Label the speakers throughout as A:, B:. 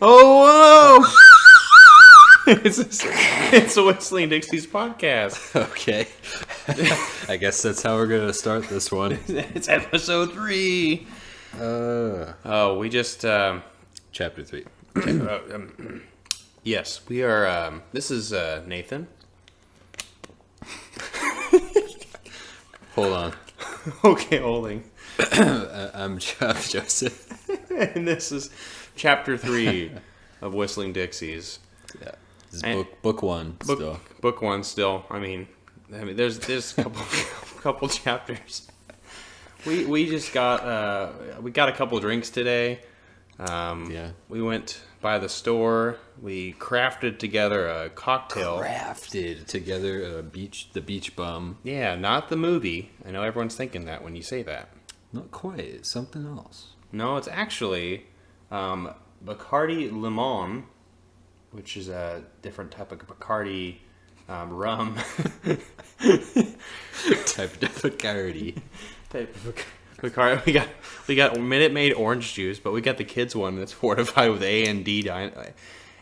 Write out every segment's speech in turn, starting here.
A: Oh, whoa! It's a Whistling Dixies podcast.
B: Okay. I guess that's how we're going to start this one.
A: It's episode 3. We just...
B: Chapter 3.
A: Yes, we are... this is Nathan.
B: Hold on.
A: Okay, holding.
B: I'm Joseph.
A: And this is chapter 3 of Whistling Dixies.
B: Yeah. This is book 1 still.
A: Book 1 still. I mean there's a couple chapters. We just got we got a couple drinks today. We went by the store. We crafted together a cocktail.
B: The beach bum.
A: Yeah, not the movie. I know everyone's thinking that when you say that.
B: Not quite. It's something else.
A: No, it's actually Bacardi Limon, which is a different type of Bacardi rum.
B: Type of Bacardi.
A: Bacardi. We got Minute Maid orange juice, but we got the kids one that's fortified with A and D. I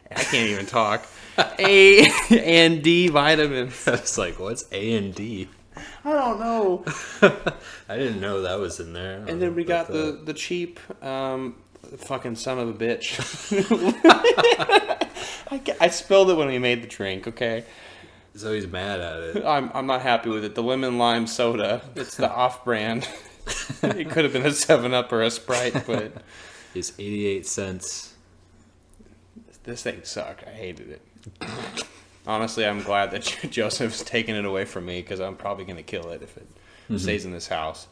A: can't even talk. A and D vitamins.
B: I was like, what's A and D?
A: I don't know.
B: I didn't know that was in there.
A: And then we got the cheap fucking son of a bitch. I spilled it when we made the drink, okay?
B: So he's mad at it.
A: I'm not happy with it. The lemon lime soda. It's the off-brand. It could have been a 7-Up or a Sprite, but...
B: It's 88 cents.
A: This thing sucked. I hated it. Honestly, I'm glad that Joseph's taking it away from me, because I'm probably going to kill it if it stays in this house.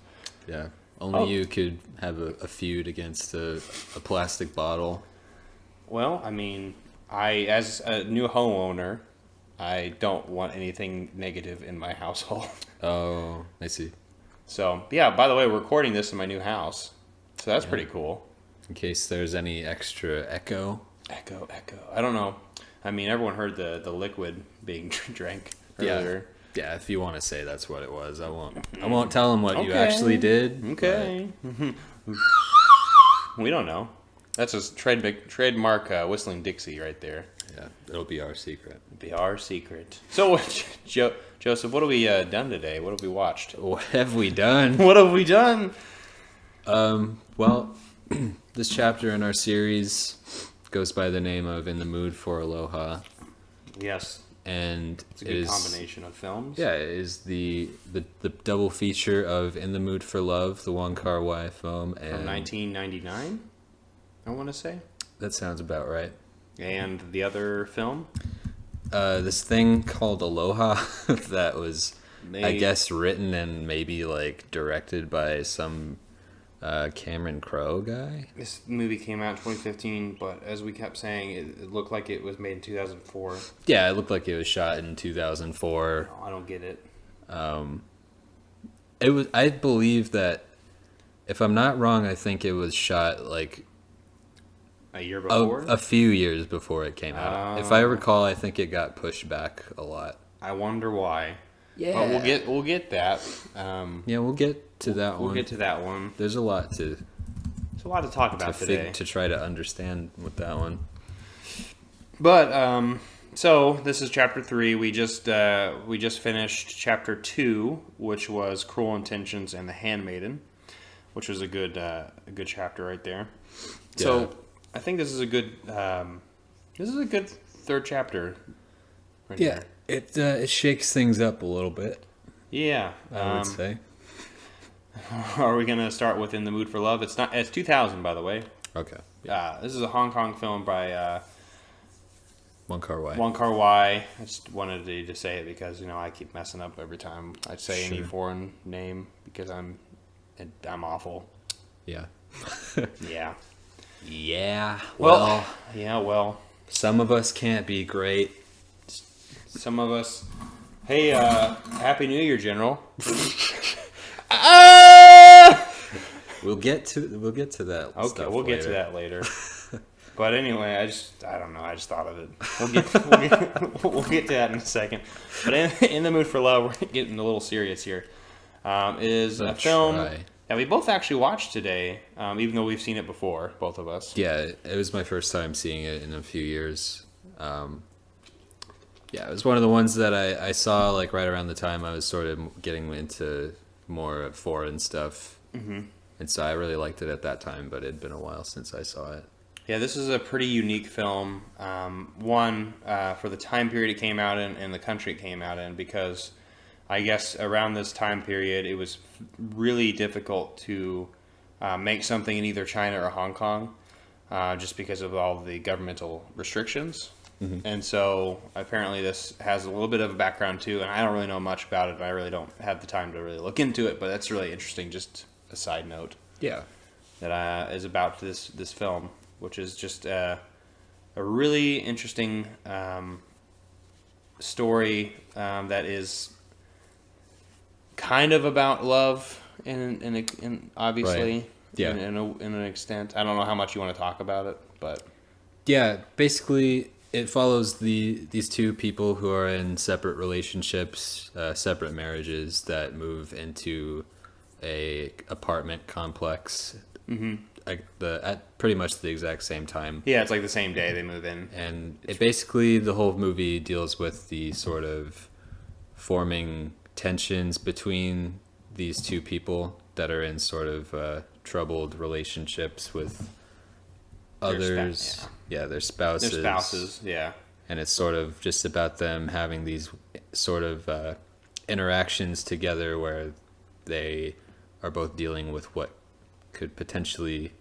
B: Yeah. Only you could have a feud against a plastic bottle.
A: Well, I mean, as a new homeowner, I don't want anything negative in my household.
B: Oh, I see.
A: So, yeah, by the way, we're recording this in my new house. So that's pretty cool.
B: In case there's any extra echo.
A: Echo. I don't know. I mean, everyone heard the liquid being drank earlier.
B: Yeah, if you want to say that's what it was, I won't tell them what you actually did.
A: Okay. We don't know. That's a trademark Whistling Dixie right there.
B: Yeah, it'll be our secret.
A: So, Joseph, what have we done today? What have we watched?
B: What have we done? Well, this chapter in our series goes by the name of In the Mood for Aloha.
A: Yes.
B: And
A: it's a good combination of films.
B: Yeah, it is the double feature of In the Mood for Love, the Wong Kar-wai film.
A: From 1999, I want to say.
B: That sounds about right.
A: And the other film?
B: This thing called Aloha that was, I guess, written and maybe like directed by some Cameron Crowe guy.
A: This movie came out in 2015, but as we kept saying, it looked like it was made in 2004.
B: Yeah, it looked like it was shot in 2004.
A: I don't get it.
B: It was. I believe that, if I'm not wrong, I think it was shot like
A: a year before?
B: A few years before it came out. If I recall, I think it got pushed back a lot.
A: I wonder why.
B: Yeah.
A: But we'll get that.
B: Yeah, we'll get to that one.
A: We'll get to that one.
B: There's a lot to
A: talk about today.
B: To try to understand with that one.
A: But so this is chapter 3. We just finished chapter 2, which was Cruel Intentions and the Handmaiden, which was a good chapter right there. Yeah. So I think this is a good third chapter. Right
B: yeah, it shakes things up a little bit.
A: Yeah,
B: I would say.
A: Are we gonna start with In the Mood for Love? It's 2000, by the way.
B: Okay.
A: This is a Hong Kong film by
B: Wong Kar-wai.
A: Wong Kar-wai. I just wanted to say it because I keep messing up every time I say any foreign name because I'm awful.
B: Yeah.
A: Yeah.
B: Yeah.
A: Well.
B: Some of us can't be great.
A: Some of us. Hey, Happy New Year, General.
B: We'll get to that.
A: Okay, we'll get to that later. But anyway, I don't know. I just thought of it. We'll get to that in a second. But in the Mood for Love, we're getting a little serious here. Is a film Yeah, we both actually watched today, even though we've seen it before, both of us.
B: Yeah, it was my first time seeing it in a few years. Yeah, it was one of the ones that I saw like right around the time I was sort of getting into more foreign stuff. Mm-hmm. And so I really liked it at that time, but it had been a while since I saw it.
A: Yeah, this is a pretty unique film. For the time period it came out in and the country it came out in, because I guess around this time period it was really difficult to make something in either China or Hong Kong, just because of all the governmental restrictions. Mm-hmm. And so apparently this has a little bit of a background too, and I don't really know much about it. I really don't have the time to really look into it, but that's really interesting. Just a side note.
B: Yeah.
A: That is about this film, which is just a really interesting story that is kind of about love in obviously,
B: right. Yeah,
A: in an extent. I don't know how much you want to talk about it, but
B: yeah, basically it follows these two people who are in separate relationships, separate marriages that move into a apartment complex. Mm-hmm. At pretty much the exact same time.
A: Yeah, it's like the same day they move in.
B: And it basically, the whole movie deals with the sort of forming tensions between these two people that are in sort of troubled relationships with others. Their spouses.
A: Their spouses, yeah.
B: And it's sort of just about them having these sort of interactions together where they are both dealing with what could potentially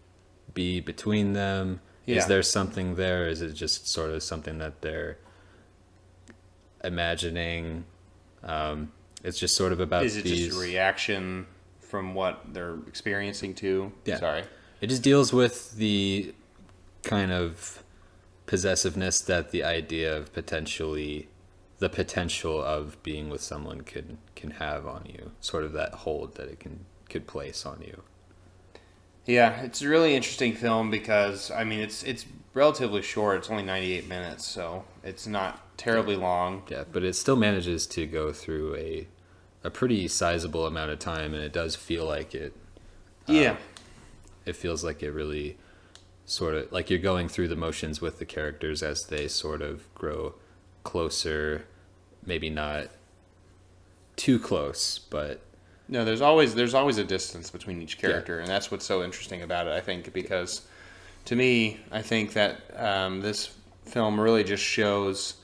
B: be between them. Yeah. Is there something there? Is it just sort of something that they're imagining? It's just sort of about
A: Is it just a reaction from what they're experiencing too?
B: Yeah.
A: Sorry.
B: It just deals with the kind of possessiveness that the idea of the potential of being with someone can have on you. Sort of that hold that it could place on you.
A: Yeah, it's a really interesting film because, I mean, it's relatively short. It's only 98 minutes, so it's not terribly long.
B: Yeah, but it still manages to go through a pretty sizable amount of time, and it does feel like it.
A: Yeah.
B: It feels like it really sort of, like you're going through the motions with the characters as they sort of grow closer, maybe not too close, but...
A: No, there's always a distance between each character, and that's what's so interesting about it, I think, because to me, I think that this film really just shows.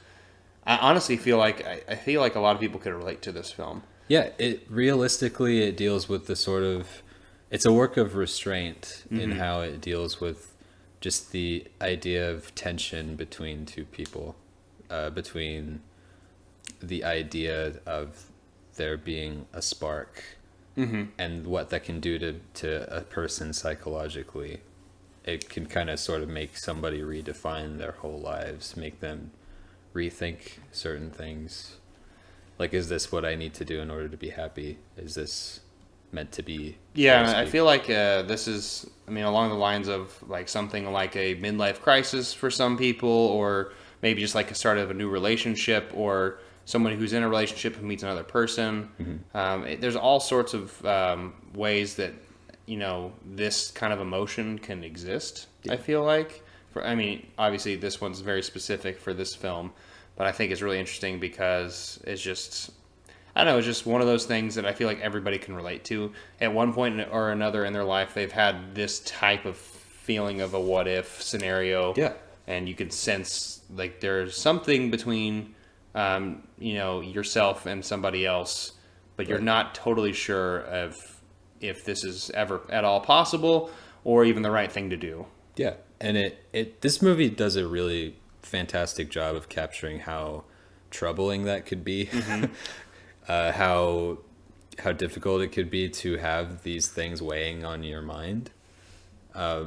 A: I honestly feel like a lot of people could relate to this film.
B: Yeah, it deals with the sort of, it's a work of restraint in how it deals with just the idea of tension between two people, between the idea of there being a spark and what that can do to a person psychologically. It can kind of sort of make somebody redefine their whole lives, make them rethink certain things. Like, is this what I need to do in order to be happy? Is this meant to be?
A: Yeah, I feel like this is, I mean, along the lines of like something like a midlife crisis for some people, or maybe just like a start of a new relationship, or someone who's in a relationship who meets another person. There's all sorts of ways that, you know, this kind of emotion can exist. Yeah. I feel like, I mean, obviously this one's very specific for this film, but I think it's really interesting because it's just, I don't know, it's just one of those things that I feel like everybody can relate to. At one point or another in their life, they've had this type of feeling of a what if scenario.
B: Yeah.
A: And you can sense like there's something between, you know, yourself and somebody else, but you're not totally sure of if this is ever at all possible or even the right thing to do.
B: Yeah. And this movie does a really fantastic job of capturing how troubling that could be. How difficult it could be to have these things weighing on your mind. I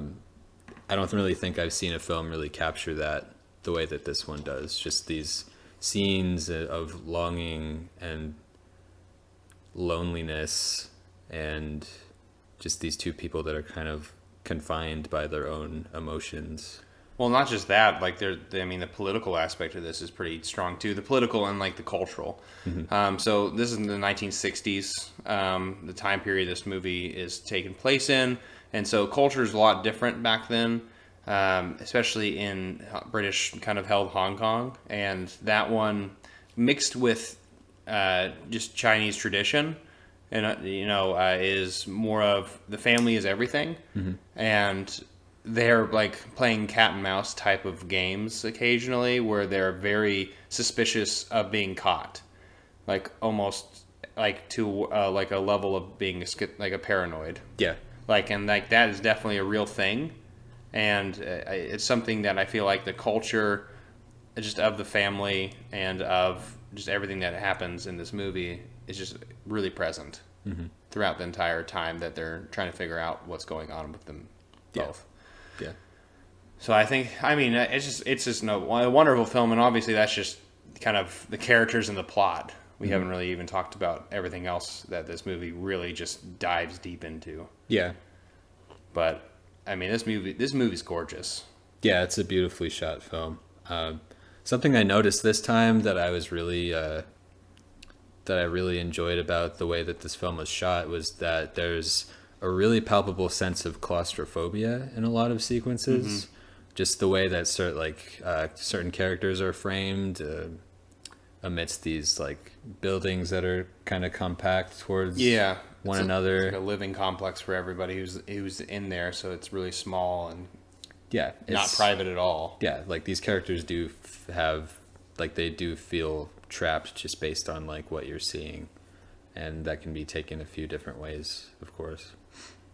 B: don't really think I've seen a film really capture that the way that this one does. Just these scenes of longing and loneliness, and just these two people that are kind of confined by their own emotions.
A: Well, not just that. Like, I mean, the political aspect of this is pretty strong too. The political and like the cultural. So this is in the 1960s, the time period this movie is taking place in, and so culture is a lot different back then, especially in British kind of held Hong Kong, and that one mixed with just Chinese tradition. And is more of the family is everything, and they're like playing cat and mouse type of games occasionally, where they're very suspicious of being caught, like almost like to like a level of being like a paranoid.
B: Yeah,
A: and that is definitely a real thing, and it's something that I feel like the culture, just of the family and of just everything that happens in this movie is just really present throughout the entire time that they're trying to figure out what's going on with them both.
B: Yeah.
A: So it's just a wonderful film, and obviously that's just kind of the characters and the plot. We haven't really even talked about everything else that this movie really just dives deep into.
B: Yeah.
A: But I mean, this movie's gorgeous.
B: Yeah, it's a beautifully shot film. Something I noticed this time that I was really that I really enjoyed about the way that this film was shot was that there's a really palpable sense of claustrophobia in a lot of sequences. Just the way that certain characters are framed amidst these like buildings that are kind of compact towards one another.
A: It's like a living complex for everybody who's in there, so it's really small and not private at all.
B: Yeah, like these characters do have like they do feel trapped just based on like what you're seeing, and that can be taken a few different ways, of course.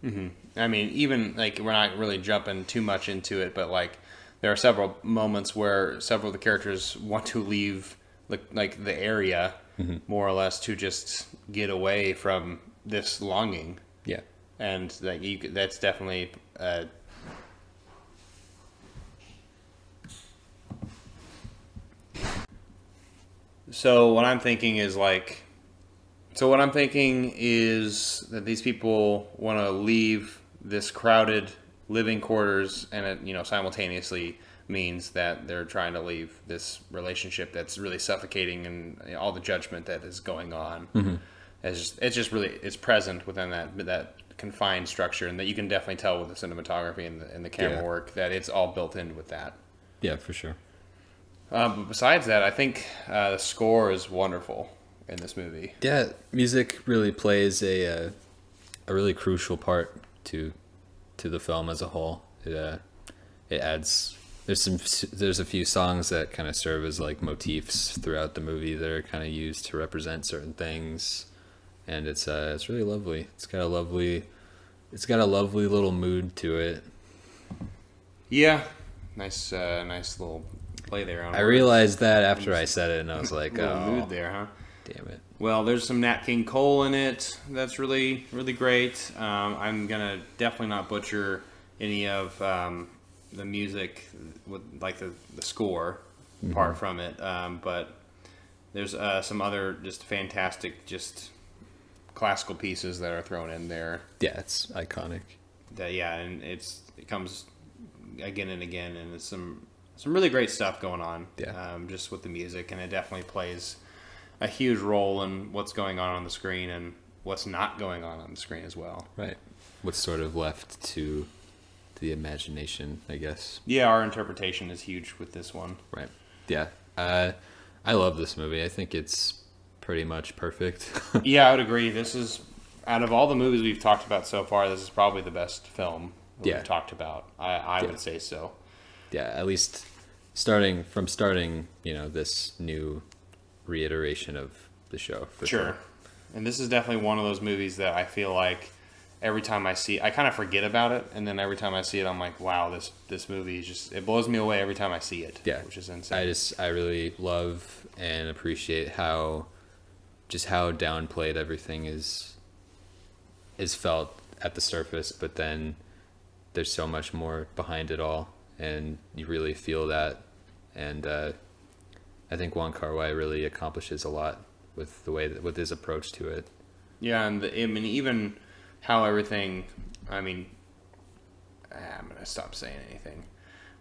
A: I mean, even like we're not really jumping too much into it, but like there are several moments where several of the characters want to leave like the area more or less to just get away from this longing.
B: Yeah,
A: and that's definitely So what I'm thinking is that these people want to leave this crowded living quarters, and it simultaneously means that they're trying to leave this relationship that's really suffocating, and all the judgment that is going on. It's just really present within that confined structure, and that you can definitely tell with the cinematography and the camera work that it's all built in with that.
B: Yeah, for sure.
A: But besides that, I think the score is wonderful in this movie.
B: Yeah, music really plays a really crucial part to the film as a whole. It adds. There's a few songs that kind of serve as like motifs throughout the movie that are kind of used to represent certain things, and it's really lovely. It's got a lovely little mood to it.
A: Yeah, nice little play there on
B: I realized that after I said it, and I was like,
A: oh, mood there, huh?
B: Damn it.
A: Well, there's some Nat King Cole in it. That's really, really great. I'm gonna definitely not butcher any of the music with like the score part from it, but there's some other just fantastic just classical pieces that are thrown in there.
B: Yeah, it's iconic.
A: And it comes again and again, and it's some really great stuff going on. Just with the music, and it definitely plays a huge role in what's going on the screen and what's not going on the screen as well.
B: Right. What's sort of left to the imagination, I guess.
A: Yeah, our interpretation is huge with this one.
B: Right. Yeah. I love this movie. I think it's pretty much perfect.
A: Yeah, I would agree. This is, out of all the movies we've talked about so far, this is probably the best film we've talked about. I would say so.
B: Yeah, at least starting this new reiteration of the show. For sure.
A: And this is definitely one of those movies that I feel like every time I see it, I kind of forget about it, and then every time I see it, I'm like, wow, this movie is just, it blows me away every time I see it.
B: Yeah.
A: Which is insane.
B: I really love and appreciate how downplayed everything is felt at the surface, but then there's so much more behind it all, and you really feel that. And I think Wong Kar-wai really accomplishes a lot with with his approach to it.
A: Yeah, and even how everything. I'm gonna stop saying anything,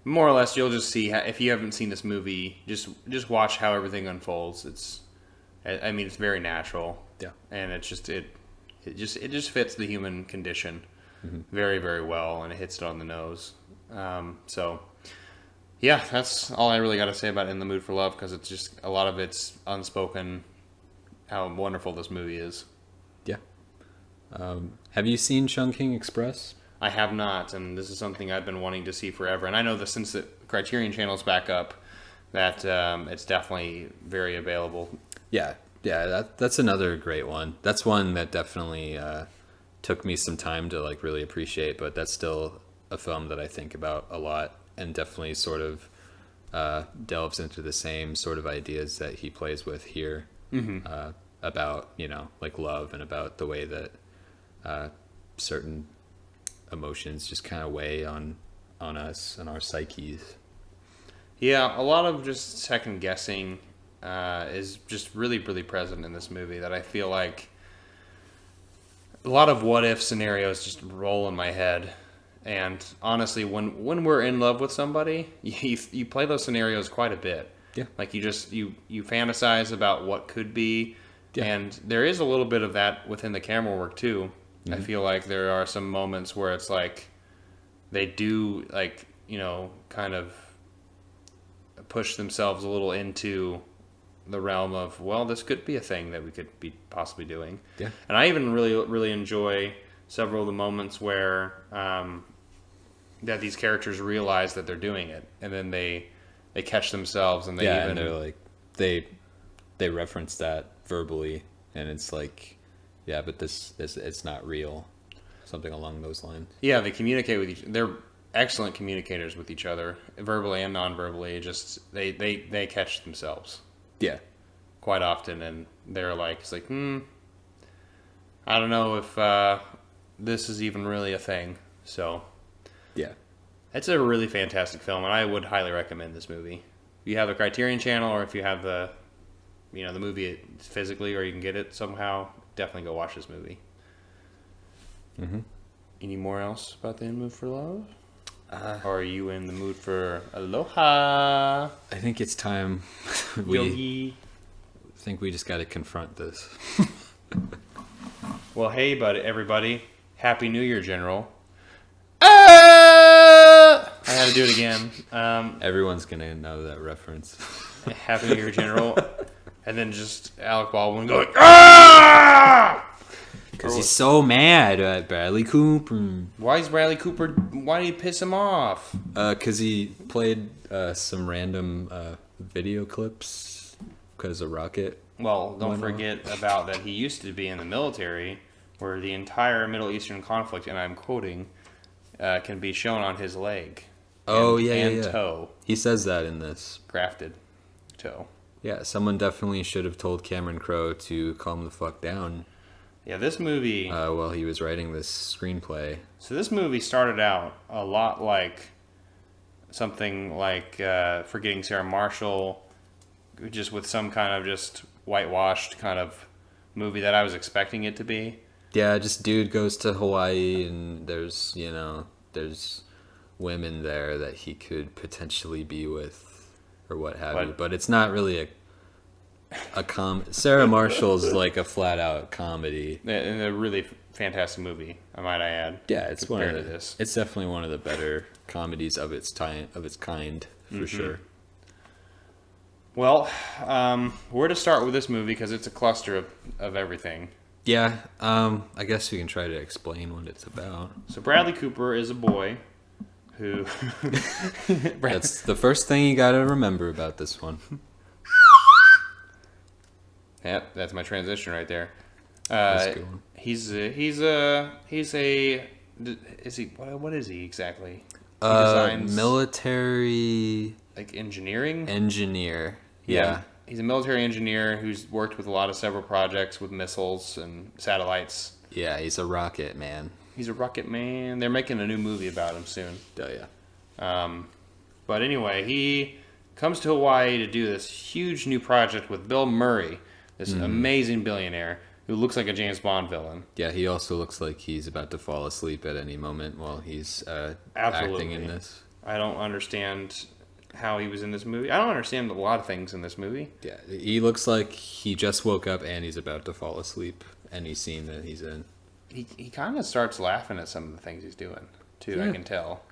A: more or less, you'll just see if you haven't seen this movie, just watch how everything unfolds. It's very natural.
B: Yeah,
A: and it just fits the human condition very, very well, and it hits it on the nose. So, yeah, that's all I really got to say about In the Mood for Love, because it's just a lot of it's unspoken how wonderful this movie is.
B: Yeah. Have you seen Chungking Express?
A: I have not, and this is something I've been wanting to see forever. And I know that since the Criterion channel's back up, that it's definitely very available.
B: Yeah, that's another great one. That's one that definitely took me some time to like really appreciate, but that's still a film that I think about a lot, and definitely sort of delves into the same sort of ideas that he plays with here, about, you know, like love, and about the way that certain emotions just kind of weigh on us and our psyches.
A: Yeah, a lot of just second guessing is just really, really present in this movie, that I feel like a lot of what if scenarios just roll in my head. And honestly, when we're in love with somebody, you play those scenarios quite a bit.
B: Yeah.
A: Like you fantasize about what could be. Yeah. And there is a little bit of that within the camera work too. Mm-hmm. I feel like there are some moments where it's like they do, like, you know, kind of push themselves a little into the realm of, well, this could be a thing that we could be possibly doing.
B: Yeah.
A: And I even really, really enjoy several of the moments where that these characters realize that they're doing it, and then they catch themselves, and
B: and they're like they reference that verbally, and it's like, yeah, but this it's not real, something along those lines.
A: Yeah, they communicate with they're excellent communicators with each other, verbally and non-verbally. Just they catch themselves.
B: Yeah,
A: quite often, and they're like, it's like, I don't know if this is even really a thing. So, yeah, it's a really fantastic film, and I would highly recommend this movie. If you have the Criterion channel, or if you have the movie physically, or you can get it somehow, definitely go watch this movie. Mm-hmm. Any more else about the In the Mood for Love? Or are you in the mood for Aloha?
B: I think it's time.
A: Yogi.
B: I think we just got to confront this.
A: Well, hey, everybody. Happy New Year, General. I had to do it again.
B: Everyone's going to know that reference.
A: Happy New Year, General. And then just Alec Baldwin going, ah!
B: Because he's so mad at Bradley Cooper.
A: Why is Bradley Cooper... Why did he piss him off?
B: Because he played some random video clips because of Rocket.
A: Well, don't forget about that he used to be in the military, where the entire Middle Eastern conflict, and I'm quoting, can be shown on his leg. And toe.
B: He says that in this.
A: Grafted toe.
B: Yeah, someone definitely should have told Cameron Crowe to calm the fuck down.
A: Yeah, this movie...
B: while he was writing this screenplay.
A: So this movie started out a lot like something like Forgetting Sarah Marshall, just with some kind of just whitewashed kind of movie that I was expecting it to be.
B: Yeah, just dude goes to Hawaii, and there's women there that he could potentially be with, or what have you. But it's not really a Sarah Marshall's like a flat out comedy.
A: And a really fantastic movie, I might add.
B: Yeah, it's it's definitely one of the better comedies of its kind, for sure.
A: Well, where to start with this movie, because it's a cluster of everything.
B: Yeah, I guess we can try to explain what it's about.
A: So Bradley Cooper is a boy who...
B: That's the first thing you gotta remember about this one.
A: Yep, that's my transition right there.
B: That's a good one.
A: What is he exactly? He
B: designs military,
A: like engineering?
B: Engineer.
A: Yeah. He's a military engineer who's worked with several projects with missiles and satellites.
B: Yeah, he's a rocket man.
A: He's a rocket man. They're making a new movie about him soon.
B: Oh yeah.
A: But anyway, he comes to Hawaii to do this huge new project with Bill Murray, this amazing billionaire who looks like a James Bond villain.
B: Yeah, he also looks like he's about to fall asleep at any moment while he's acting in this.
A: I don't understand how he was in this movie. I don't understand a lot of things in this movie.
B: Yeah, he looks like he just woke up and he's about to fall asleep. Any scene that he's in.
A: He kind of starts laughing at some of the things he's doing, too, yeah. I can tell.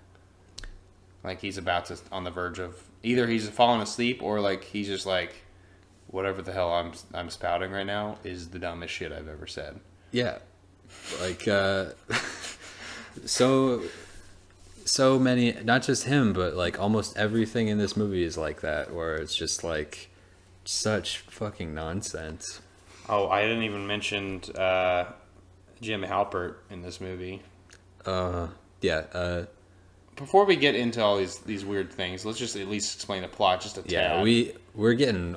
A: Like, he's about to, on the verge of, either he's falling asleep or, like, he's just like, whatever the hell I'm spouting right now is the dumbest shit I've ever said.
B: Yeah. Like, so many, not just him, but, like, almost everything in this movie is like that, where it's just, like, such fucking nonsense.
A: Oh, I didn't even mention Jim Halpert in this movie.
B: Yeah.
A: Before we get into all these weird things, let's just at least explain the plot just a tad.
B: Yeah, we're getting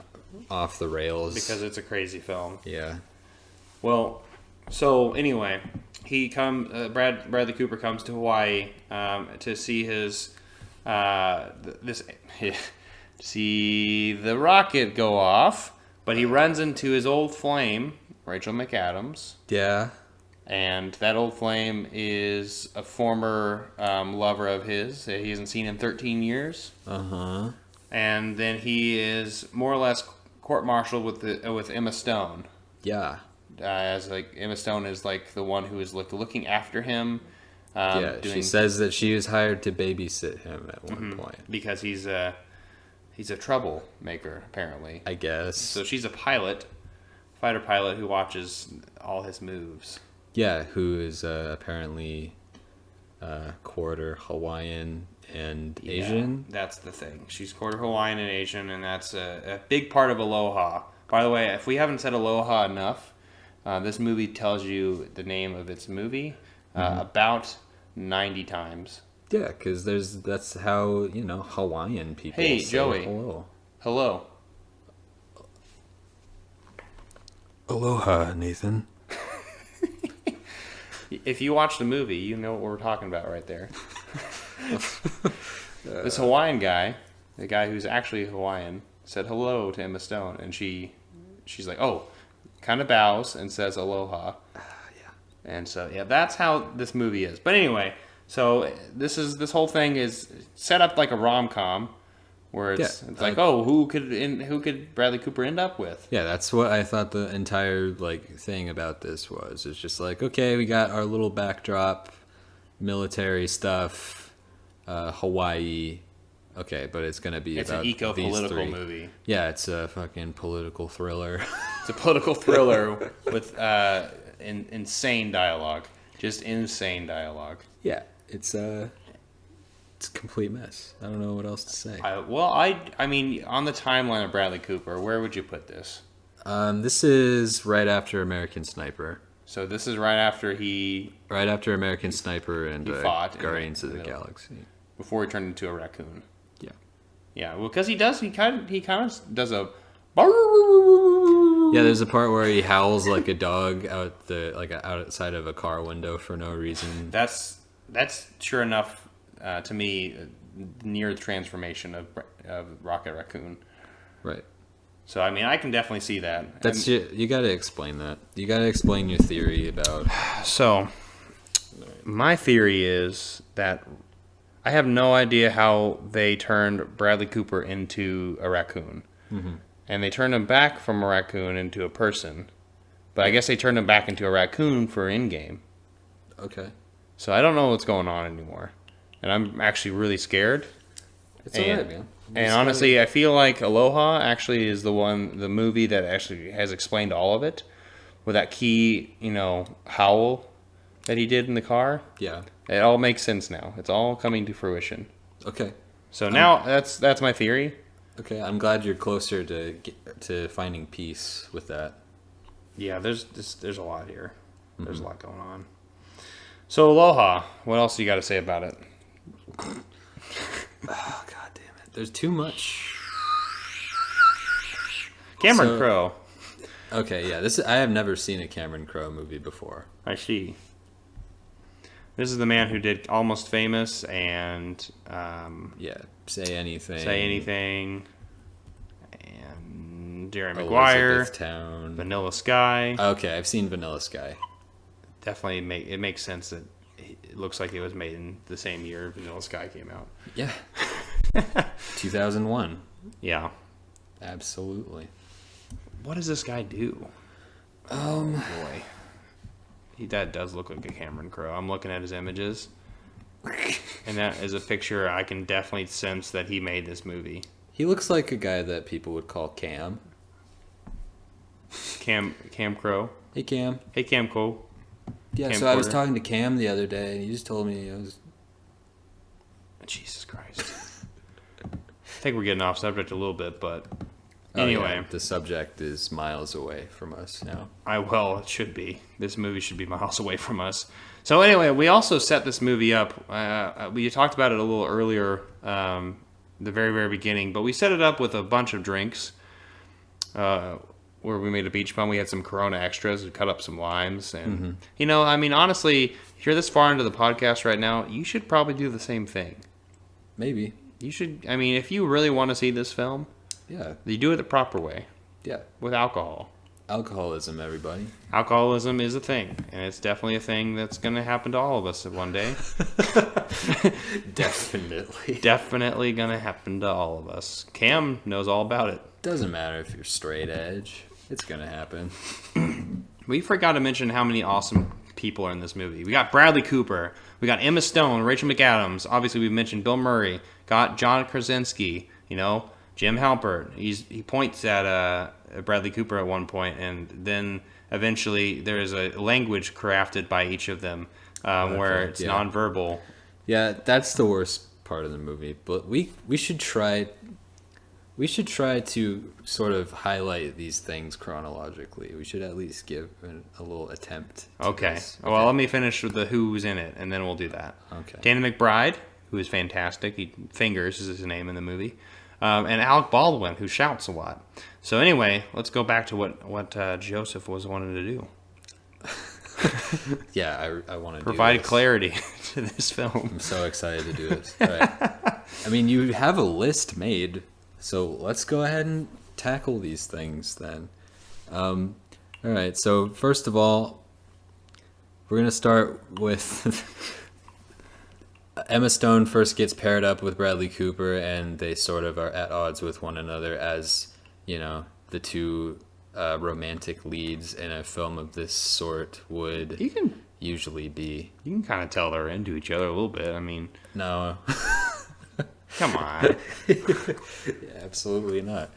B: off the rails.
A: Because it's a crazy film.
B: Yeah.
A: Well, so anyway, Bradley Cooper comes to Hawaii to see his see the rocket go off. But he runs into his old flame, Rachel McAdams.
B: Yeah.
A: And that old flame is a former lover of his. He hasn't seen in 13 years.
B: Uh-huh.
A: And then he is more or less court-martialed with Emma Stone.
B: Yeah.
A: As like Emma Stone is like the one who is like looking after him.
B: She says that she was hired to babysit him at one point.
A: Because he's a troublemaker, apparently.
B: I guess.
A: So she's a fighter pilot who watches all his moves.
B: Yeah, who is apparently quarter Hawaiian and Asian.
A: That's the thing. She's quarter Hawaiian and Asian, and that's a big part of Aloha. By the way, if we haven't said Aloha enough, this movie tells you the name of its movie about 90 times.
B: Yeah, because that's how, Hawaiian people say
A: Joey.
B: Hello.
A: Hello.
B: Aloha, Nathan.
A: If you watch the movie, you know what we're talking about right there. This Hawaiian guy, the guy who's actually Hawaiian, said hello to Emma Stone, and she's like, oh, kind of bows and says aloha.
B: Yeah.
A: And so, yeah, that's how this movie is. But anyway... So this whole thing is set up like a rom-com, where it's like, oh, who could Bradley Cooper end up with?
B: Yeah, that's what I thought the entire thing about this was. It's just like, okay, we got our little backdrop, military stuff, Hawaii. Okay, but it's gonna be about
A: an eco-political movie.
B: Yeah, it's a fucking political thriller.
A: It's a political thriller with insane dialogue, just insane dialogue.
B: Yeah. It's a complete mess. I don't know what else to say.
A: I mean, on the timeline of Bradley Cooper, where would you put this?
B: This is right after American Sniper.
A: So this is right after
B: American Sniper and Guardians of the Galaxy.
A: Before he turned into a raccoon.
B: Yeah.
A: Yeah, well, because he kind of does a.
B: Yeah, there's a part where he howls like a dog outside of a car window for no reason.
A: That's sure enough to me near the transformation of Rocket Raccoon.
B: Right.
A: So I mean, I can definitely see that.
B: You got to explain that. You got to explain your theory about.
A: So, my theory is that I have no idea how they turned Bradley Cooper into a raccoon, and they turned him back from a raccoon into a person. But I guess they turned him back into a raccoon for in-game.
B: Okay.
A: So I don't know what's going on anymore. And I'm actually really scared.
B: It's alright, man.
A: And honestly, I feel like Aloha actually is the movie that actually has explained all of it. With that key, howl that he did in the car.
B: Yeah.
A: It all makes sense now. It's all coming to fruition.
B: Okay.
A: So now that's my theory.
B: Okay, I'm glad you're closer to finding peace with that.
A: Yeah, there's a lot here. There's a lot going on. So Aloha, what else you got to say about it?
B: Oh, God damn it. There's too much.
A: Cameron Crowe.
B: Okay, yeah. I have never seen a Cameron Crowe movie before.
A: I see. This is the man who did Almost Famous and...
B: Say Anything.
A: Say Anything. And Jerry Maguire.
B: Town.
A: Vanilla Sky.
B: Okay, I've seen Vanilla Sky.
A: Definitely, it makes sense that it looks like it was made in the same year Vanilla Sky came out.
B: Yeah. 2001.
A: Yeah.
B: Absolutely.
A: What does this guy do? Boy. That does look like a Cameron Crowe. I'm looking at his images. And that is a picture I can definitely sense that he made this movie.
B: He looks like a guy that people would call Cam.
A: Cam Crowe.
B: Hey, Cam.
A: Hey, Cam Crowe.
B: Yeah, so I was talking to Cam the other day, and he just told me I was...
A: Jesus Christ. I think we're getting off subject a little bit, but anyway.
B: Yeah, the subject is miles away from us now.
A: Well, it should be. This movie should be miles away from us. So anyway, we also set this movie up. We talked about it a little earlier, the very, very beginning, but we set it up with a bunch of drinks. Where we made a beach bum. We had some Corona extras. We cut up some limes. And, I mean, honestly, if you're this far into the podcast right now, you should probably do the same thing.
B: Maybe.
A: You should, I mean, if you really want to see this film, you do it the proper way.
B: Yeah. With
A: alcohol.
B: Alcoholism, everybody.
A: Alcoholism is a thing. And it's definitely a thing that's going to happen to all of us one day.
B: Definitely.
A: Definitely going to happen to all of us. Cam knows all about it.
B: Doesn't matter if you're straight edge. It's going to happen.
A: We forgot to mention how many awesome people are in this movie. We got Bradley Cooper. We got Emma Stone, Rachel McAdams. Obviously, we've mentioned Bill Murray. Got John Krasinski. Jim Halpert. He points at Bradley Cooper at one point, and then eventually there is a language crafted by each of them where it's nonverbal.
B: Yeah, that's the worst part of the movie. But we should try. We should try to sort of highlight these things chronologically. We should at least give a little attempt.
A: Okay. Well, let me finish with the who's in it, and then we'll do that.
B: Okay.
A: Danny McBride, who is fantastic. Fingers is his name in the movie. And Alec Baldwin, who shouts a lot. So anyway, let's go back to what Joseph was wanting to do.
B: Yeah, I want to
A: provide clarity to this film.
B: I'm so excited to do this. All right. I mean, you have a list made. So let's go ahead and tackle these things then. All right. So first of all, we're going to start with Emma Stone first gets paired up with Bradley Cooper, and they sort of are at odds with one another as, the two romantic leads in a film of this sort would usually be.
A: You can kind of tell they're into each other a little bit. I mean...
B: No.
A: Come on.
B: Yeah, absolutely not.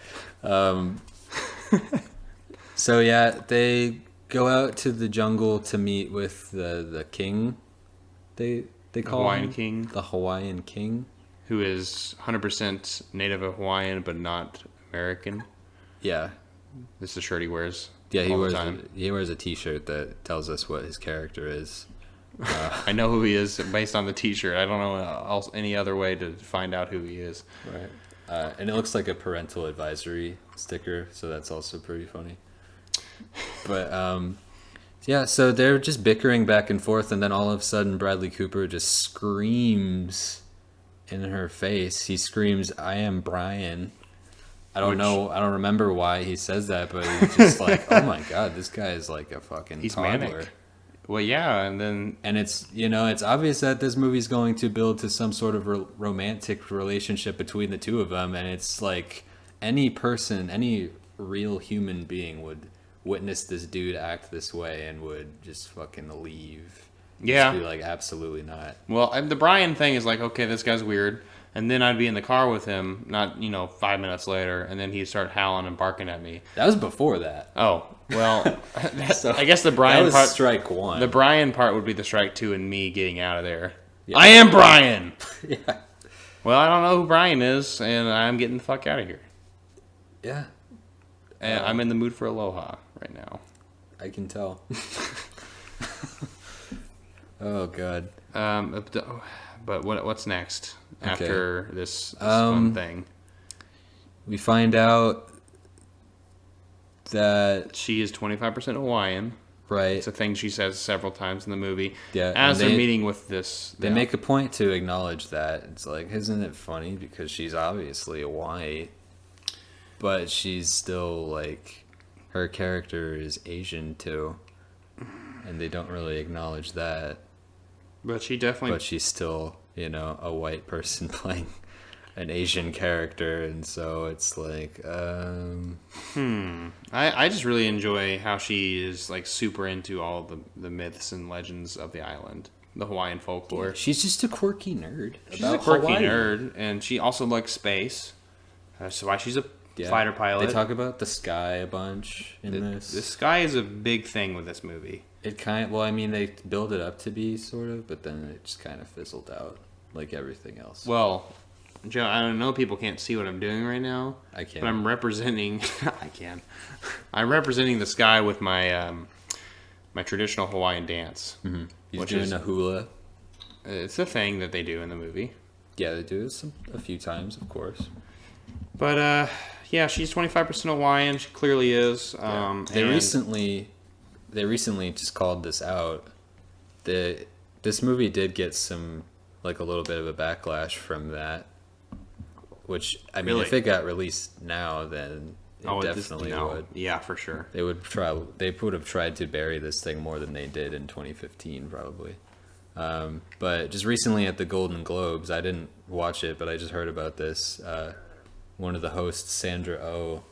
B: So yeah, they go out to the jungle to meet with the king. They call
A: Hawaiian
B: him
A: king.
B: The Hawaiian king,
A: who is 100% native Hawaiian but not American.
B: Yeah.
A: This is the shirt he wears.
B: Yeah, he wears a T-shirt that tells us what his character is.
A: I know who he is based on the T-shirt. I don't know any other way to find out who he is.
B: Right. And it looks like a parental advisory sticker, so that's also pretty funny. But yeah, so they're just bickering back and forth, and then all of a sudden Bradley Cooper just screams in her face. He screams, "I am Brian." I don't remember why he says that, but he's just like, oh my god, this guy is like a fucking toddler.
A: Manic. Well, yeah, and
B: it's it's obvious that this movie's going to build to some sort of romantic relationship between the two of them, and it's like any real human being would witness this dude act this way and would just fucking leave.
A: Yeah.
B: Just be like, absolutely not.
A: Well, the Brian thing is like, okay, this guy's weird. And then I'd be in the car with him, 5 minutes later, and then he'd start howling and barking at me.
B: That was before that.
A: Oh, well,
B: So,
A: I guess the Brian
B: that was
A: part...
B: strike one.
A: The Brian part would be the strike two and me getting out of there. Yeah. I am Brian!
B: Yeah.
A: Well, I don't know who Brian is, and I'm getting the fuck out of here.
B: Yeah.
A: And I'm in the mood for Aloha right now.
B: I can tell. Oh, God.
A: But what's next after this fun thing?
B: We find out that
A: she is 25% Hawaiian.
B: Right.
A: It's a thing she says several times in the movie.
B: Yeah.
A: As they're meeting with this...
B: They make a point to acknowledge that. It's like, isn't it funny? Because she's obviously white, but she's still, like, her character is Asian, too. And they don't really acknowledge that.
A: But she definitely...
B: But she's still, a white person playing an Asian character, and so it's like,
A: I just really enjoy how she is, like, super into all the myths and legends of the island. The Hawaiian folklore.
B: Yeah, she's just a quirky nerd.
A: She's a quirky nerd, and she also likes space. That's why she's a fighter pilot.
B: They talk about the sky a bunch in this.
A: The sky is a big thing with this movie.
B: It they build it up to be sort of, but then it just kind of fizzled out like everything else.
A: Well, Joe, I don't know. People can't see what I'm doing right now.
B: I can.
A: But I'm representing. I can. I'm representing the sky with my my traditional Hawaiian dance.
B: Mm-hmm. He's doing a hula.
A: It's a thing that they do in the movie.
B: Yeah, they do it a few times, of course.
A: But yeah, she's 25% Hawaiian. She clearly is.
B: They recently just called this out. This movie did get some, like, a little bit of a backlash from that. Which, I mean, if it got released now, then it definitely would.
A: Yeah, for sure.
B: They would have tried to bury this thing more than they did in 2015, probably. But just recently at the Golden Globes, I didn't watch it, but I just heard about this. One of the hosts, Sandra Oh,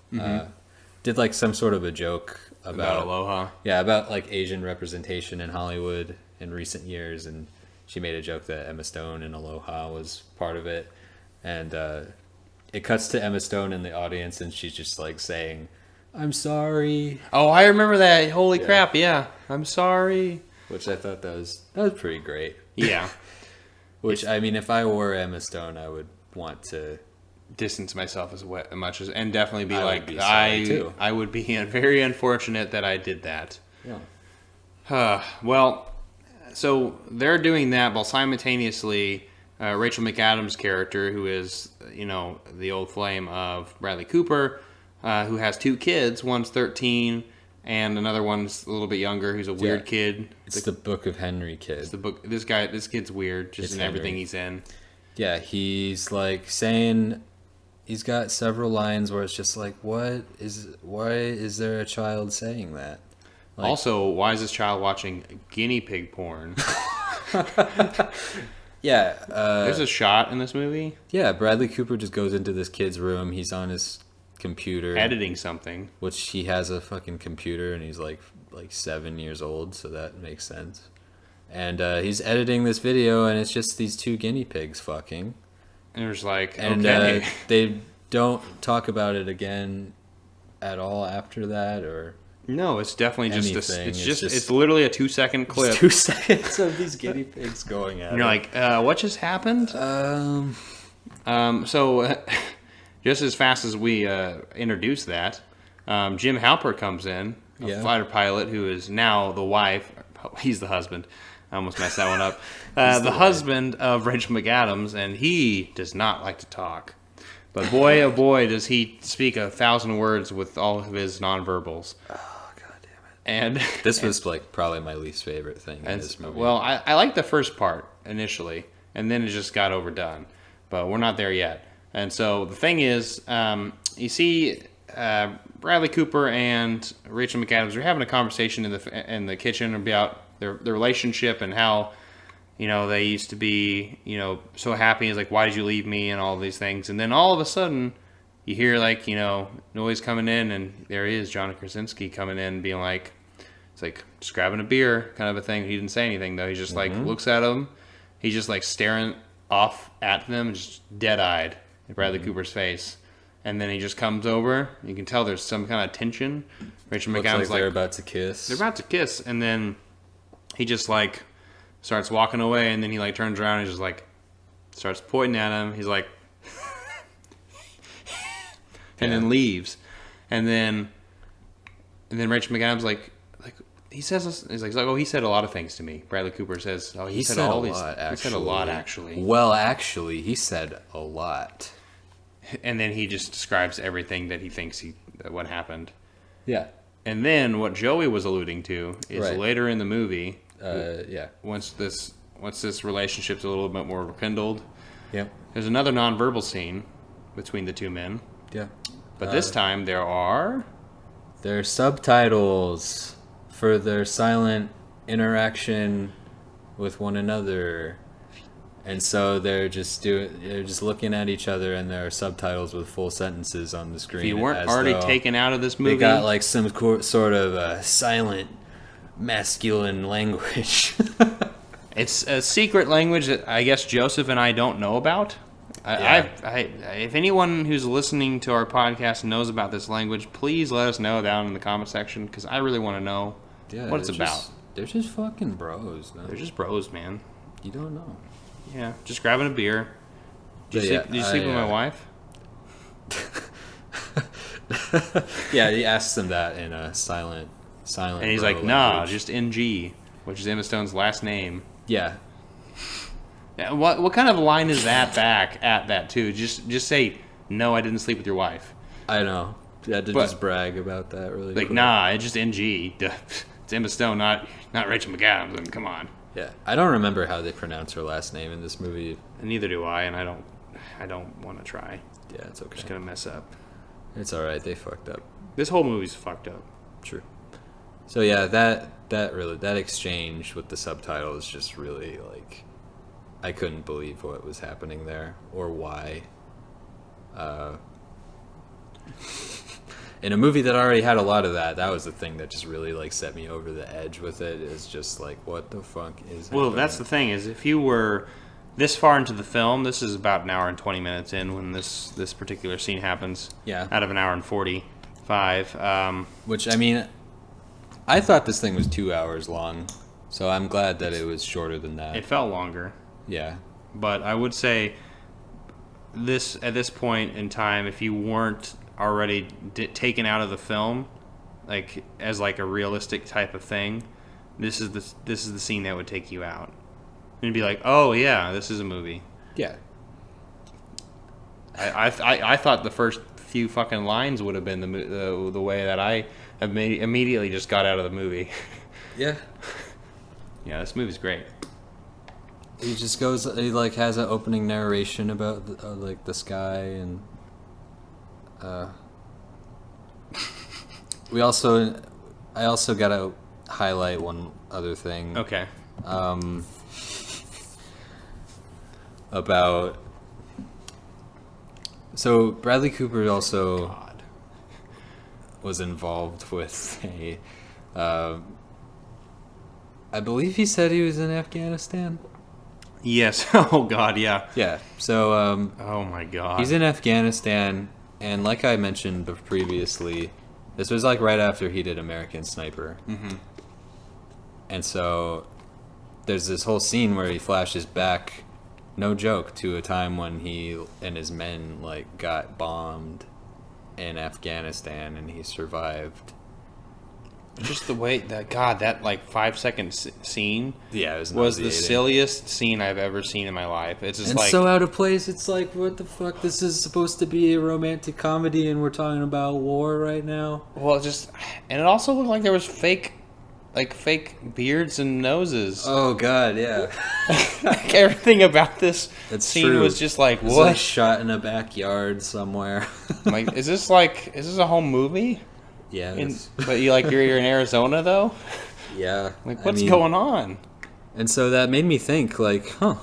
B: did, like, some sort of a joke about
A: Aloha.
B: Yeah, about, like, Asian representation in Hollywood in recent years, and she made a joke that Emma Stone in Aloha was part of it, and it cuts to Emma Stone in the audience, and she's just, like, saying, "I'm sorry."
A: Oh, I remember that. Holy crap! Yeah, I'm sorry.
B: Which I thought that was pretty great.
A: Yeah.
B: Which, I mean, if I were Emma Stone, I would want to
A: distance myself as much as, and definitely be I would be very unfortunate that I did that.
B: Yeah.
A: Well, so they're doing that while simultaneously Rachel McAdams' character, who is, the old flame of Bradley Cooper, who has two kids, one's 13 and another one's a little bit younger, who's a weird kid.
B: It's the Book of Henry kid.
A: It's the book. This kid's weird, just in everything he's in.
B: Yeah, he's like saying, he's got several lines where it's just like, why is there a child saying that? Like,
A: also, why is this child watching guinea pig porn?
B: Yeah.
A: There's a shot in this movie.
B: Yeah, Bradley Cooper just goes into this kid's room. He's on his computer.
A: Editing something.
B: Which he has a fucking computer, and he's like 7 years old, so that makes sense. And he's editing this video, and it's just these two guinea pigs fucking.
A: And there's like, okay.
B: They don't talk about it again at all after that, or...
A: No, it's definitely it's literally a 2-second clip.
B: 2 seconds of these guinea pigs going at it.
A: You're like, what just happened? So, just as fast as we introduce that, Jim Halpert comes in, a fighter pilot who is now the wife. He's the husband. I almost messed that one up. The husband of Rachel McAdams, and he does not like to talk. But boy, oh boy, does he speak 1,000 words with all of his nonverbals.
B: Oh, god damn it.
A: And
B: this was like probably my least favorite thing in this movie.
A: Well, I liked the first part initially, and then it just got overdone. But we're not there yet. And so the thing is, you see Bradley Cooper and Rachel McAdams are having a conversation in the kitchen about their relationship and how, they used to be, so happy. It's like, why did you leave me, and all these things. And then all of a sudden, you hear noise coming in, and there he is, John Krasinski coming in, being like, it's like just grabbing a beer, kind of a thing. He didn't say anything though. He just like looks at him. He's just like staring off at them, just dead-eyed at Bradley Cooper's face. And then he just comes over. You can tell there's some kind of tension. Rachel McAdams
B: like they're about to kiss.
A: They're about to kiss, and then he just like starts walking away, and then he like turns around and just like starts pointing at him. He's like, and then leaves, and then Rachel McAdams like he says, he's like, oh, he said a lot of things to me. Bradley Cooper says, oh, he said all these. He said a lot, actually.
B: Well, actually, he said a lot.
A: And then he just describes everything that he thinks what happened.
B: Yeah.
A: And then what Joey was alluding to is later in the movie. Once this relationship's a little bit more rekindled.
B: Yeah.
A: There's another nonverbal scene between the two men.
B: Yeah.
A: But this time there are
B: subtitles for their silent interaction with one another. And so they're just looking at each other, and there are subtitles with full sentences on the screen.
A: If you weren't already taken out of this movie,
B: they got like some sort of silent masculine language.
A: It's a secret language that I guess Joseph and I don't know about. If anyone who's listening to our podcast knows about this language, please let us know down in the comment section, because I really want to know what it's about.
B: They're just fucking bros, man.
A: They're just bros, man.
B: You don't know.
A: Yeah, just grabbing a beer. Did you sleep with my wife?
B: Yeah, he asks him that in a silent.
A: And he's like, nah, just NG, which is Emma Stone's last name.
B: Yeah.
A: Yeah. What kind of line is that back at that too? Just say, no, I didn't sleep with your wife.
B: I know. Yeah, to just brag about that really.
A: Like, nah, it's just NG. It's Emma Stone, not Rachel McAdams. And come on.
B: Yeah, I don't remember how they pronounce her last name in this movie.
A: Neither do I, and I don't want to try.
B: Yeah, it's okay.
A: I'm just gonna mess up.
B: It's all right. They fucked up.
A: This whole movie's fucked up.
B: True. So yeah, that exchange with the subtitles just really, like, I couldn't believe what was happening there or why. In a movie that already had a lot of that was the thing that just really, like, set me over the edge with it. Is just like, what the fuck is happening?
A: Well, that's the thing, is if you were this far into the film, this is about an hour and 20 minutes in when this particular scene happens.
B: Yeah.
A: Out of an hour and 45.
B: Which, I mean, I thought this thing was 2 hours long, so I'm glad that it was shorter than that.
A: It felt longer.
B: Yeah.
A: But I would say at this point in time, if you weren't already taken out of the film, like as like a realistic type of thing, this is the scene that would take you out. And you'd be like, oh yeah, this is a movie.
B: Yeah.
A: I thought the first few fucking lines would have been the way that I immediately just got out of the movie.
B: Yeah.
A: Yeah, this movie's great.
B: He just goes. He like has an opening narration about like the sky and. I also gotta highlight one other thing.
A: Okay.
B: About. So Bradley Cooper also was involved with a. I believe he said he was in Afghanistan.
A: Yes. Oh God. Yeah.
B: Yeah. So.
A: Oh my God.
B: He's in Afghanistan, and like I mentioned previously, this was like right after he did American Sniper.
A: Mm-hmm.
B: And so there's this whole scene where he flashes back, no joke, to a time when he and his men like got bombed in Afghanistan, and he survived.
A: Just the way that like 5-second scene,
B: yeah, it
A: was the silliest scene I've ever seen in my life. It's just
B: and
A: like
B: so out of place. It's like, what the fuck? This is supposed to be a romantic comedy, and we're talking about war right now.
A: Well, and it also looked like there was fake beards and noses.
B: Oh God, yeah.
A: Like everything about this scene was just like,
B: what? Like shot in a backyard somewhere.
A: Like, is this a home movie?
B: Yeah.
A: But you're in Arizona though?
B: Yeah.
A: Like, what's going on?
B: And so that made me think, like, huh.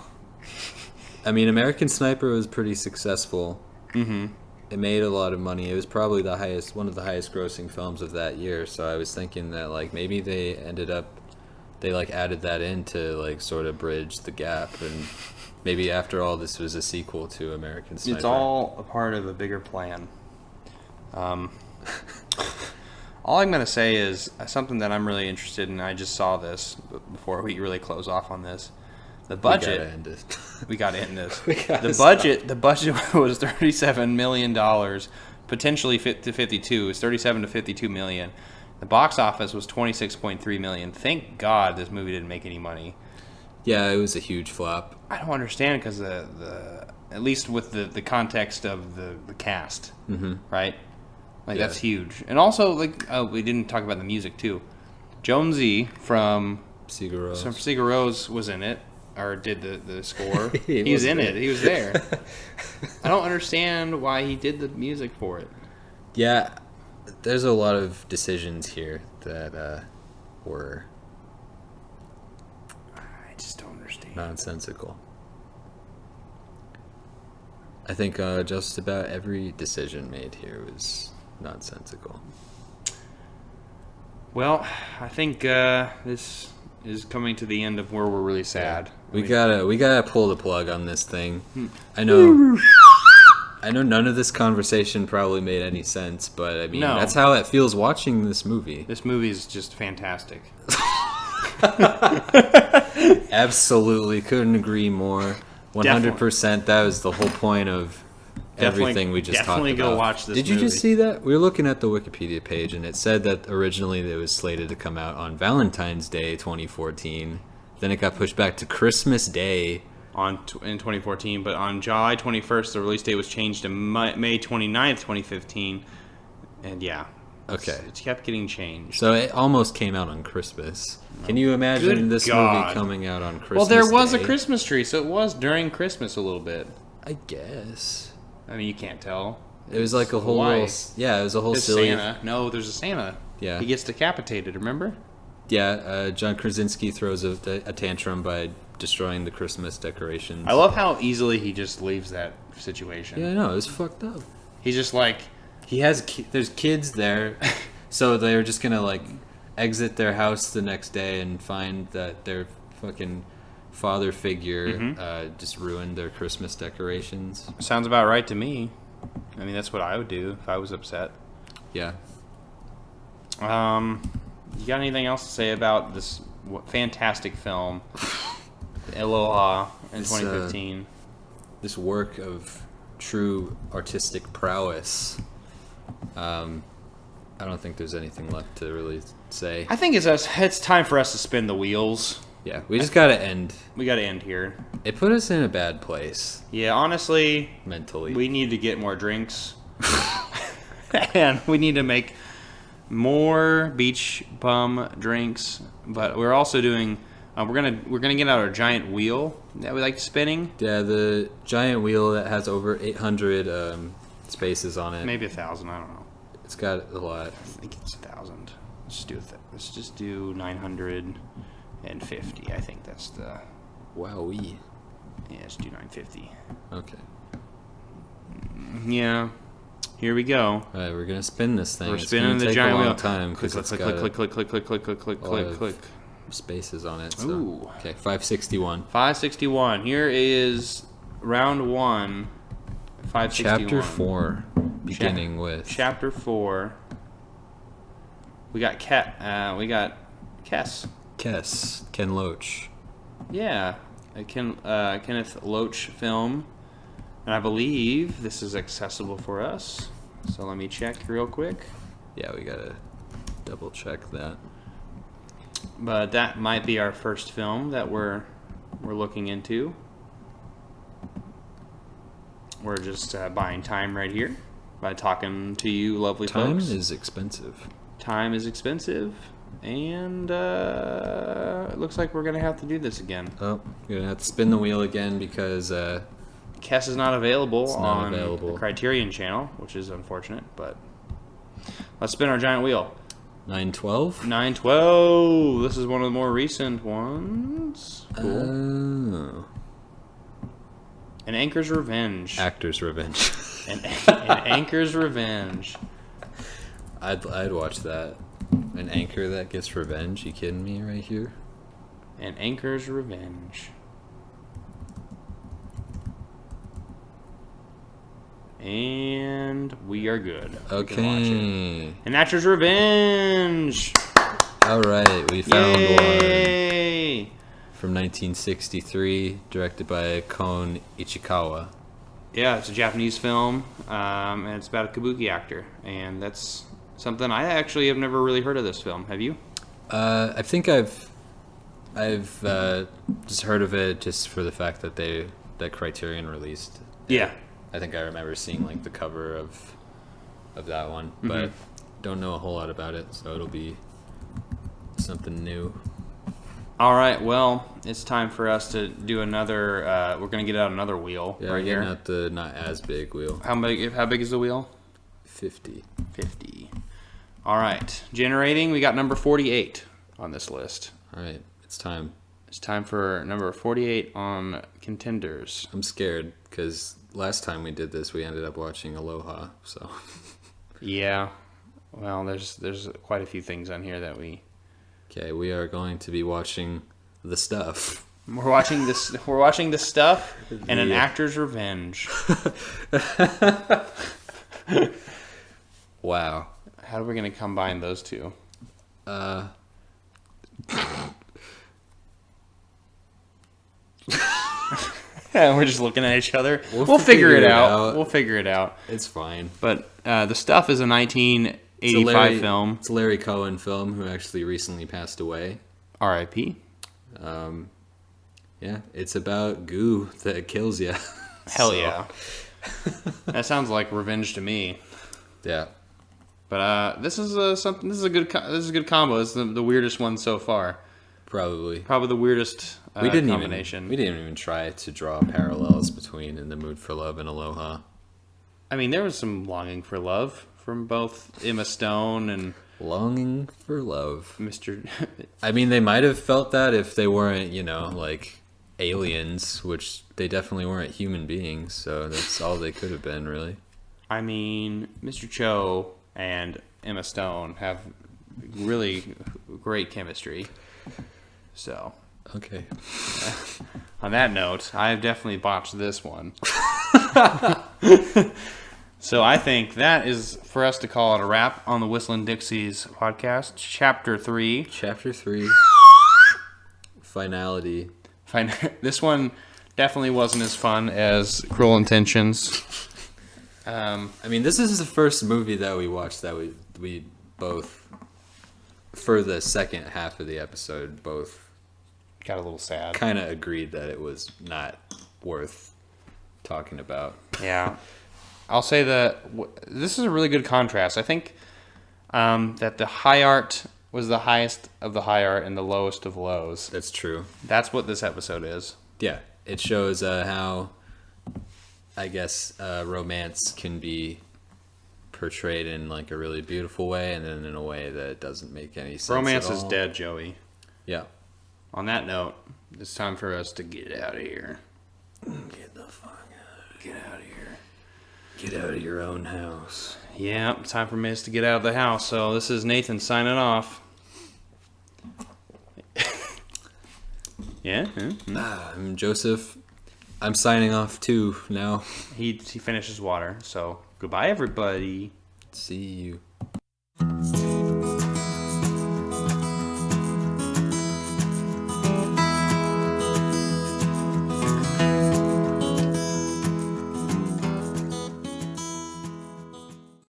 B: I mean, American Sniper was pretty successful.
A: Mm-hmm.
B: It made a lot of money. It was probably one of the highest grossing films of that year. So I was thinking that, like, maybe they added that in to, like, sort of bridge the gap. And maybe after all, this was a sequel to American Sniper.
A: It's all a part of a bigger plan. All I'm going to say is something that I'm really interested in. I just saw this before we really close off on this. The budget. We got to end this. The budget was $37 million, potentially to 52. It was 37 to 52 million. The box office was 26.3 million. Thank God this movie didn't make any money.
B: Yeah, it was a huge flop.
A: I don't understand because at least with the context of the cast,
B: mm-hmm.
A: right? Like, that's huge. And also, like, we didn't talk about the music, too. Jonesy from Sigur Rós was in it, or did the score. he was in it. He was there. I don't understand why he did the music for it.
B: Yeah, there's a lot of decisions here that were...
A: I just don't
B: nonsensical. I think just about every decision made here was nonsensical.
A: Well, I think this is coming to the end of where we're really sad.
B: We gotta pull the plug on this thing. I know none of this conversation probably made any sense, but I mean that's how it feels watching this movie.
A: This movie is just fantastic.
B: Absolutely, couldn't agree more. 100%. That was the whole point of everything we just talked about.
A: Definitely go watch this movie.
B: Did you just see that? We were looking at the Wikipedia page, and it said that originally it was slated to come out on Valentine's Day 2014. Then it got pushed back to Christmas Day
A: in 2014, but on July 21st, the release date was changed to May 29th, 2015. And yeah.
B: Okay.
A: It kept getting changed.
B: So it almost came out on Christmas. Can you imagine this movie coming out on Christmas?
A: Well, there was
B: Day?
A: a Christmas tree, so it was during Christmas a little bit.
B: I guess.
A: I mean, you can't tell.
B: It was like a whole little, it was a whole silly
A: Santa. No, there's a Santa.
B: Yeah.
A: He gets decapitated, remember?
B: Yeah, John Krasinski throws a tantrum by destroying the Christmas decorations.
A: I love how easily he just leaves that situation.
B: Yeah, I know, it was fucked up.
A: He's just like...
B: There's kids there, so they're just gonna like exit their house the next day and find that their fucking father figure just ruined their Christmas decorations.
A: Sounds about right to me. I mean, that's what I would do if I was upset.
B: Yeah.
A: You got anything else to say about this fantastic film, Aloha, in 2015?
B: This work of true artistic prowess. I don't think there's anything left to really say.
A: I think it's time for us to spin the wheels.
B: Yeah, we just gotta end.
A: We gotta end here.
B: It put us in a bad place.
A: Yeah, honestly,
B: mentally,
A: we need to get more drinks, and we need to make more beach bum drinks. But we're also doing. We're gonna get out our giant wheel that we like spinning.
B: Yeah, the giant wheel that has over 800 spaces on it.
A: Maybe 1,000. I don't know.
B: It's got a lot.
A: I think it's 1,000. Let's just do 950. I think that's the.
B: Wowee.
A: Yeah, let's do 950.
B: Okay.
A: Yeah. Here we go.
B: All right, we're gonna spin this thing.
A: We're spinning the giant wheel.
B: Time
A: click, click, click, click, click, click, click, click, click, click, click, click.
B: Spaces on it. So.
A: Ooh.
B: Okay, 561.
A: 561. Here is round 1. 561.
B: Chapter 4. Beginning with.
A: Chapter 4. We got Kess.
B: Ken Loach.
A: Yeah, a Kenneth Loach film, and I believe this is accessible for us. So let me check real quick.
B: Yeah, we gotta double check that.
A: But that might be our first film that we're looking into. We're just buying time right here by talking to you lovely folks.
B: Time is expensive.
A: Time is expensive, and it looks like we're going to have to do this again.
B: Oh, we're going to have to spin the wheel again because...
A: Kess is not available on
B: the
A: Criterion channel, which is unfortunate, but let's spin our giant wheel.
B: 912?
A: 912. This is one of the more recent ones. Cool.
B: Oh.
A: An Anchor's Revenge.
B: Actor's Revenge.
A: An Anchor's Revenge.
B: I'd watch that. An anchor that gets revenge? You kidding me right here?
A: An Anchor's Revenge. And we are good.
B: Okay.
A: An Actor's Revenge.
B: All right, we found
A: Yay!
B: one. From 1963, directed by Kon Ichikawa.
A: Yeah, it's a Japanese film, and it's about a kabuki actor, and that's something I actually have never really heard of this film. Have you?
B: I think I've just heard of it just for the fact that that Criterion released.
A: Yeah.
B: I think I remember seeing like the cover of that one, but don't know a whole lot about it, so it'll be something new.
A: All right, well, it's time for us to do another. We're gonna get out another wheel right here.
B: Not the not as big wheel.
A: How big is the wheel?
B: 50.
A: 50. All right, generating. We got number 48 on this list.
B: All right, it's time.
A: It's time for number 48 on Contenders.
B: I'm scared because last time we did this, we ended up watching Aloha. So.
A: Yeah. Well, there's quite a few things on here that we.
B: Okay, we are going to be watching The Stuff.
A: We're watching this. We're watching The Stuff and An Actor's Revenge.
B: Wow.
A: How are we going to combine those two? We're just looking at each other. We'll figure it out. We'll figure it out.
B: It's fine.
A: But The Stuff is a 1985 film.
B: It's a Larry Cohen film who actually recently passed away.
A: R.I.P.
B: Yeah, it's about goo that kills you.
A: Hell yeah. That sounds like revenge to me.
B: Yeah.
A: But this is something. This is a good combo. It's the weirdest one so far.
B: Probably
A: the weirdest combination.
B: We didn't even try to draw parallels between In the Mood for Love and Aloha.
A: I mean, there was some longing for love from both Emma Stone and
B: longing for love.
A: Mr.
B: I mean, they might have felt that if they weren't, like aliens, which they definitely weren't human beings. So that's all they could have been, really.
A: I mean, Mr. Cho and Emma Stone have really great chemistry. So,
B: okay.
A: On that note, I have definitely botched this one. So I think that is for us to call it a wrap on the Whistling Dixies podcast, Chapter 3.
B: Chapter 3. Finality.
A: This one definitely wasn't as fun as Cruel Intentions.
B: I mean, this is the first movie that we watched that we both, for the second half of the episode, both
A: got a little sad.
B: Kind of agreed that it was not worth talking about.
A: Yeah. I'll say that this is a really good contrast. I think that the high art was the highest of the high art and the lowest of lows.
B: That's true.
A: That's what this episode is.
B: Yeah. It shows how, I guess, romance can be portrayed in like a really beautiful way and then in a way that doesn't make any sense.
A: Romance is dead, Joey.
B: Yeah.
A: On that note, it's time for us to get out of here.
B: Get the fuck out.
A: Get out of here.
B: Get out of your own house.
A: Yeah, time for us to get out of the house. So this is Nathan signing off. Yeah?
B: I'm Joseph. I'm signing off too now.
A: He finishes water. So goodbye, everybody.
B: See you.